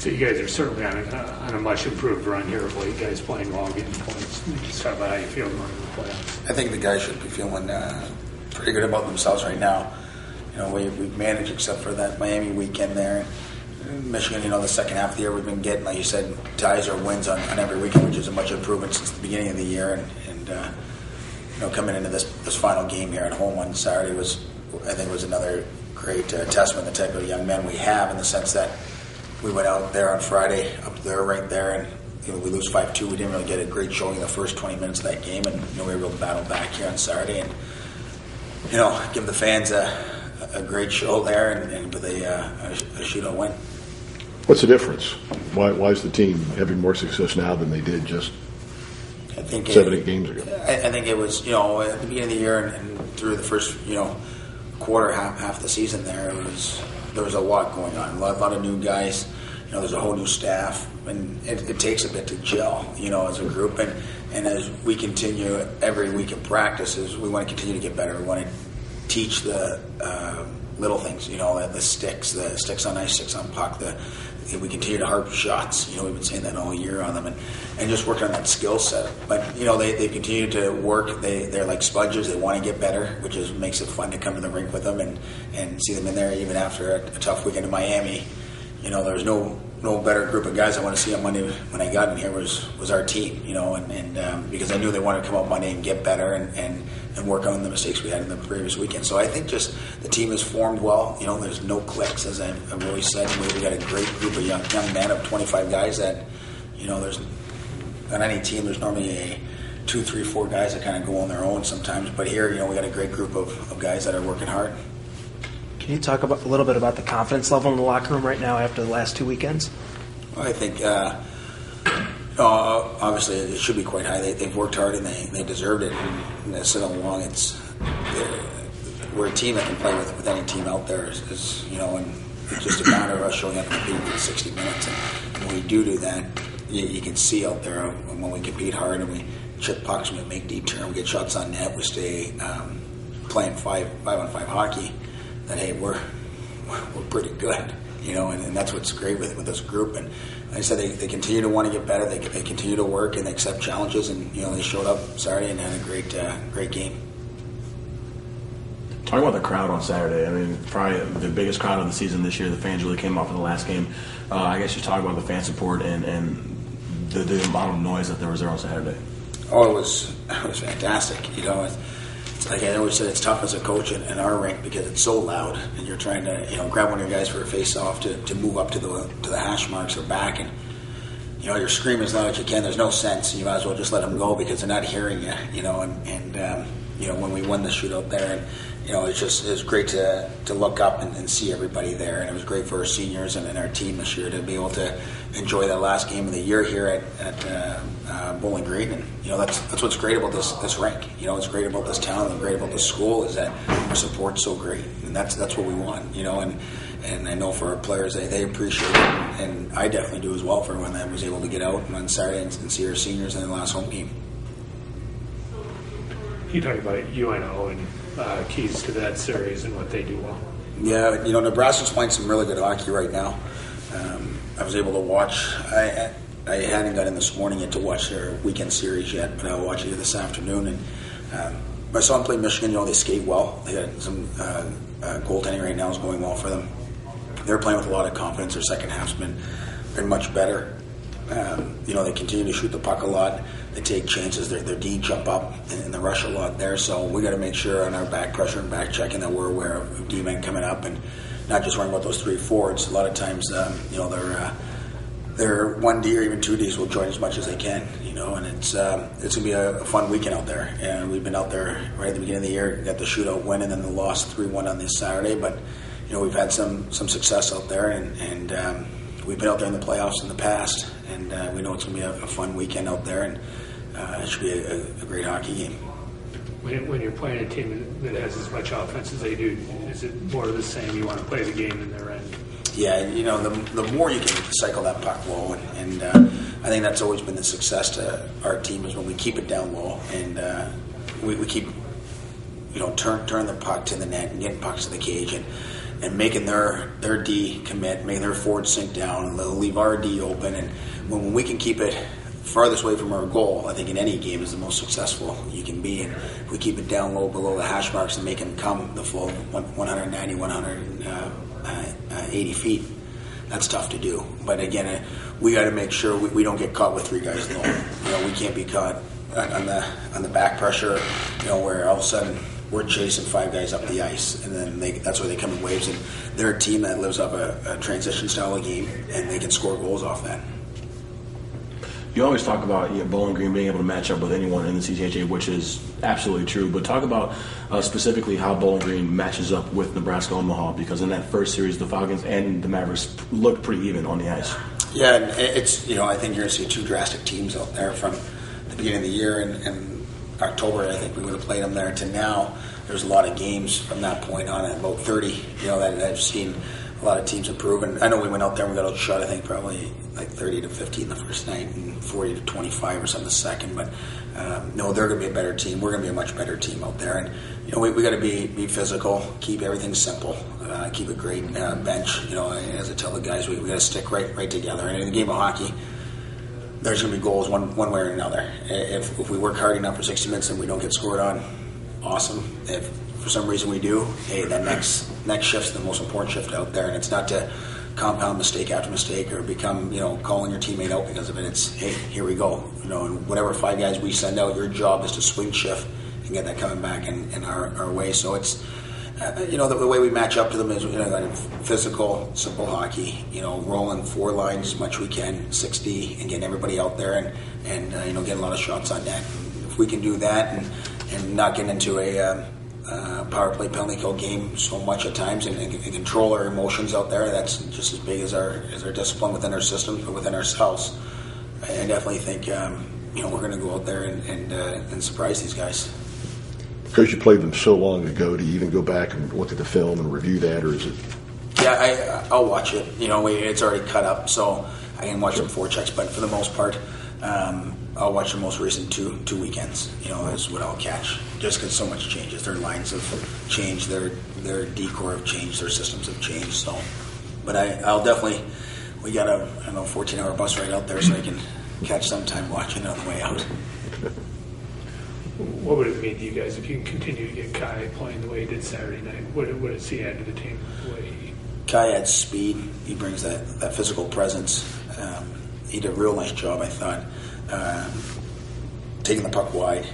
So you guys are certainly on a much improved run here of late. Guys playing well, getting points. Just talk about how you feel going into the playoffs. I think the guys should be feeling pretty good about themselves right now. We've managed, except for that Miami weekend there. Michigan, the second half of the year we've been getting, like you said, ties or wins on every weekend, which is a much improvement since the beginning of the year. And coming into this final game here at home on Saturday was another great testament to the type of young men we have, in the sense that we went out there on Friday, up there, right there, and we lose 5-2. We didn't really get a great showing in the first 20 minutes of that game, and we were able to battle back here on Saturday and give the fans a great show there and with a shootout win. What's the difference? Why is the team having more success now than they did just 7-8 games ago? I think it was, at the beginning of the year and through the first, quarter, half the season there was a lot going on. A lot of new guys. There's a whole new staff, and it takes a bit to gel, as a group. And as we continue every week of practices, we want to continue to get better. We want to teach the little things, the sticks on ice, sticks on puck. We continue to harp shots. We've been saying that all year on them, and just working on that skill set. But they continue to work. They're like sponges. They want to get better, which makes it fun to come to the rink with them and see them in there, even after a tough weekend in Miami. There's no better group of guys I want to see on Monday when I got in here was our team. And because I knew they wanted to come out Monday and get better and work on the mistakes we had in the previous weekend. So I think just the team is formed well. There's no cliques, as I've always said. We got a great group of young men of 25 guys that, there's on any team there's normally 2, 3, 4 guys that kind of go on their own sometimes. But here, we got a great group of guys that are working hard. Can you talk a little bit about the confidence level in the locker room right now after the last 2 weekends? Well, I think obviously it should be quite high. They've worked hard and they deserved it. And they sit along. We're a team that can play with any team out there. And it's just a matter of us showing up and competing for 60 minutes. And when we do that, you can see out there when we compete hard and we chip pucks, we make deep turn, we get shots on net, we stay playing 5-on-5 hockey. That hey, we're pretty good, and that's what's great with this group. And like I said, they continue to want to get better. They continue to work and they accept challenges. And they showed up Saturday and had a great game. Talking about the crowd on Saturday, I mean, probably the biggest crowd of the season this year. The fans really came up in the last game. I guess you talk about the fan support and the amount of noise that there was there on Saturday. Oh, it was fantastic. It's like I always said, it's tough as a coach in our rink because it's so loud, and you're trying to grab one of your guys for a face-off to move up to the hash marks or back, and you're screaming as loud as you can. There's no sense. You might as well just let them go because they're not hearing you. When we won the shootout there, and it was great to look up and see everybody there, and it was great for our seniors and our team this year to be able to enjoy that last game of the year here at Bowling Green. And that's what's great about this rink. It's great about this town and great about this school is that our support's so great, and that's what we want. And I know for our players they appreciate it, and I definitely do as well for everyone that was able to get out on Saturday and see our seniors in the last home game. You talk about UNO and keys to that series and what they do well. Yeah, Nebraska's playing some really good hockey right now. I was able to watch. I hadn't got in this morning yet to watch their weekend series yet, but I'll watch it this afternoon. And I saw them play Michigan. They skate well. They got some goaltending right now is going well for them. They're playing with a lot of confidence. Their second half's been much better. They continue to shoot the puck a lot. They take chances. Their D jump up and they rush a lot there. So we got to make sure on our back pressure and back checking that we're aware of D-men coming up and not just worrying about those 3 forwards. A lot of times, their 1D or even 2Ds will join as much as they can. And it's gonna be a fun weekend out there. And we've been out there right at the beginning of the year, got the shootout win, and then the loss 3-1 on this Saturday. But we've had some success out there, and we've been out there in the playoffs in the past, and we know it's going to be a fun weekend out there, and it should be a great hockey game. When you're playing a team that has as much offense as they do, is it more of the same? You want to play the game in their end? Yeah, the more you can cycle that puck low, and I think that's always been the success to our team is when we keep it down low, and we keep turn the puck to the net and get pucks to the cage, and and making their D commit, making their forward sink down, and they'll leave our D open. And when we can keep it farthest away from our goal, I think in any game is the most successful you can be. And if we keep it down low below the hash marks and make them come the full 190, 180 feet, that's tough to do. But again, we got to make sure we don't get caught with 3 guys low. We can't be caught on the back pressure, where all of a sudden we're chasing 5 guys up the ice, and then that's where they come in waves. And they're a team that lives up a transition style of game, and they can score goals off that. You always talk about Bowling Green being able to match up with anyone in the CCHA, which is absolutely true. But talk about specifically how Bowling Green matches up with Nebraska Omaha, because in that first series, the Falcons and the Mavericks looked pretty even on the ice. Yeah, and it's I think you're going to see 2 drastic teams out there from the beginning of the year and October. I think we would have played them there to now. There's a lot of games from that point on, at about 30. That I've seen a lot of teams improve, and I know we went out there and we got outshot, I think probably like 30-15 the first night and 40-25 or something the second. But no, they're going to be a better team. We're going to be a much better team out there, and we got to be physical, keep everything simple, keep a great bench. As I tell the guys, we got to stick right together. And in the game of hockey, there's going to be goals one way or another. If we work hard enough for 60 minutes and we don't get scored on, awesome. If for some reason we do, hey, that next shift's the most important shift out there, and it's not to compound mistake after mistake or become, calling your teammate out because of it. It's, hey, here we go. And whatever 5 guys we send out, your job is to swing shift and get that coming back in our way. So it's, the way we match up to them is, physical, simple hockey, rolling 4 lines as much as we can, 60, and getting everybody out there and getting a lot of shots on net. If we can do that and not get into a power play penalty kill game so much at times and control our emotions out there, that's just as big as our discipline within our system or within ourselves. I definitely think we're going to go out there and surprise these guys. Because you played them so long ago, do you even go back and look at the film and review that, or is it? Yeah, I'll watch it. It's already cut up, so I can watch them forechecks. But for the most part, I'll watch the most recent two weekends. Is what I'll catch. Just because so much changes, their lines have changed, their decor have changed, their systems have changed. So, but I'll definitely. We got a 14-hour bus ride out there, so I can catch some time watching on the way out. What would it mean to you guys if you can continue to get Kai playing the way he did Saturday night? What does he add to the team? Kai adds speed. He brings that physical presence. He did a real nice job, I thought, taking the puck wide,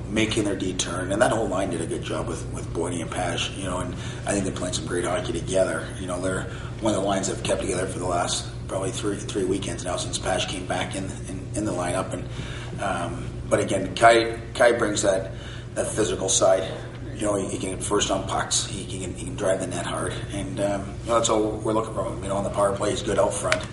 making their D turn, and that whole line did a good job with Boydie and Pash, and I think they're playing some great hockey together. They're one of the lines that have kept together for the last probably three weekends now since Pash came back in the lineup. And but again, Kai brings that physical side. He can get first on pucks. He can drive the net hard, and that's all we're looking for him. On the power play, he's good out front,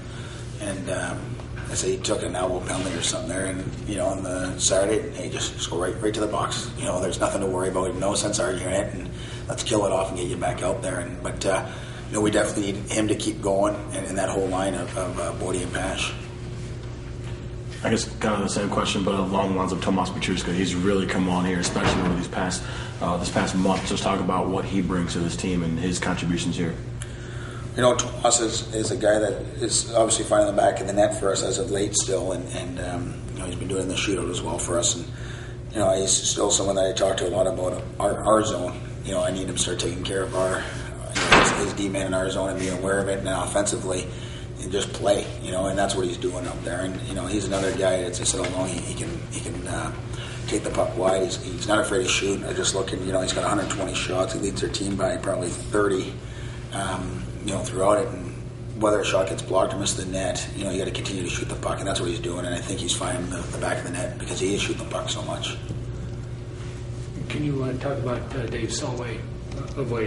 and I say he took an elbow penalty or something there, and on the Saturday, hey, just go right to the box. There's nothing to worry about. No sense arguing it, and let's kill it off and get you back out there. But we definitely need him to keep going, and that whole line of Boydie and Pash. I guess kind of the same question, but along the lines of Tomas Petruska. He's really come on here, especially over this past month. Just talk about what he brings to this team and his contributions here. Tomas is a guy that is obviously finding the back of the net for us as of late still, and he's been doing the shootout as well for us. And he's still someone that I talk to a lot about our zone. I need him to start taking care of his D-man in our zone and being aware of it, and offensively. And just play, and that's what he's doing up there. And he's another guy that's just along. He can take the puck wide. He's not afraid to shoot. I just look, and he's got 120 shots. He leads their team by probably 30, throughout it. And whether a shot gets blocked or missed the net, you got to continue to shoot the puck, and that's what he's doing. And I think he's finding the back of the net because he is shooting the puck so much. Can you talk about Dave Solway of late?